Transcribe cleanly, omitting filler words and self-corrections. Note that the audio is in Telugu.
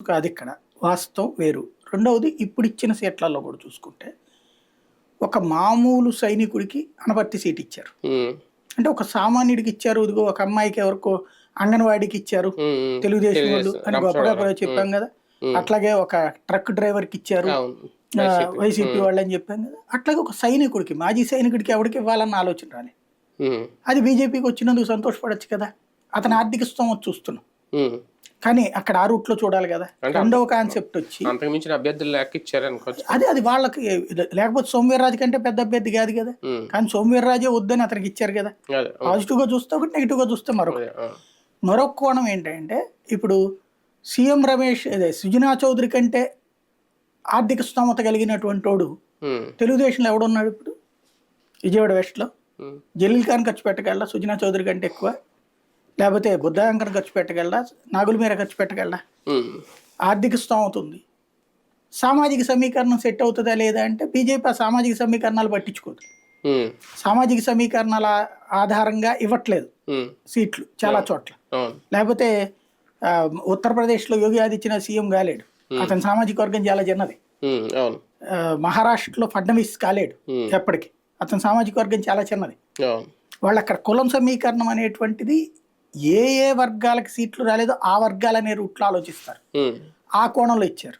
కాదు ఇక్కడ. వాస్తవం వేరు. రెండవది ఇప్పుడు ఇచ్చిన సీట్లలో కూడా చూసుకుంటే, ఒక మామూలు సైనికుడికి అనపర్తి సీట్ ఇచ్చారు. అంటే ఒక సామాన్యుడికి ఇచ్చారు. ఇదిగో ఒక అమ్మాయికి ఎవరికో అంగన్వాడికి ఇచ్చారు తెలుగుదేశం వాళ్ళు అని గొప్పగా చెప్పాం కదా. అట్లాగే ఒక ట్రక్ డ్రైవర్కి ఇచ్చారు వైసీపీ వాళ్ళు అని చెప్పాం కదా. అట్లాగే ఒక సైనికుడికి, మాజీ సైనికుడికి ఎవరికి ఇవ్వాలన్న ఆలోచన రాలేదు. అది బీజేపీకి వచ్చినందుకు సంతోషపడచ్చు కదా. అతని ఆర్థిక స్తోమత చూస్తున్నాం, కానీ అక్కడ ఆ రూట్లో చూడాలి కదా. రెండవ కాన్సెప్ట్ వచ్చి అది వాళ్ళకి, లేకపోతే సోమవీర్రాజు కంటే పెద్ద అభ్యర్థి కాదు కదా. కానీ సోమవీర్రాజే వద్దని అతనికి ఇచ్చారు కదా. పాజిటివ్ గా చూస్తే ఒకటి, నెగిటివ్ గా చూస్తే మరొక కోణం ఏంటంటే, ఇప్పుడు సీఎం రమేష్ సుజనా చౌదరి కంటే ఆర్థిక స్తోమత కలిగినటువంటి వాడు తెలుగుదేశంలో ఎవడున్నాడు ఇప్పుడు? విజయవాడ వెస్ట్ లో జలీల్ ఖాన్ ఖర్చు పెట్టగలరా సుజనా చౌదరి కంటే ఎక్కువ? లేకపోతే బుద్ధాంకర్ ఖర్చు పెట్టగలరా? నాగుల మీర ఖర్చు పెట్టగలరా? ఆర్థిక స్తోమత ఉంది. సామాజిక సమీకరణం సెట్ అవుతుందా లేదా అంటే బీజేపీ ఆ సామాజిక సమీకరణాలు పట్టించుకోదు. సామాజిక సమీకరణాల ఆధారంగా ఇవ్వట్లేదు సీట్లు చాలా చోట్ల. లేకపోతే ఉత్తరప్రదేశ్లో యోగి ఆదిత్యనాథ్ సీఎం కాలేడు, అతని సామాజిక వర్గం చాలా చిన్నది. మహారాష్ట్రలో ఫడ్నవీస్ కాలేడు ఎప్పటికీ, అతని సామాజిక వర్గం చాలా చిన్నది. వాళ్ళు అక్కడ కులం సమీకరణం అనేటువంటిది ఏ ఏ వర్గాలకు సీట్లు రాలేదో ఆ వర్గాలనే రూట్లో ఆలోచిస్తారు. ఆ కోణంలో ఇచ్చారు.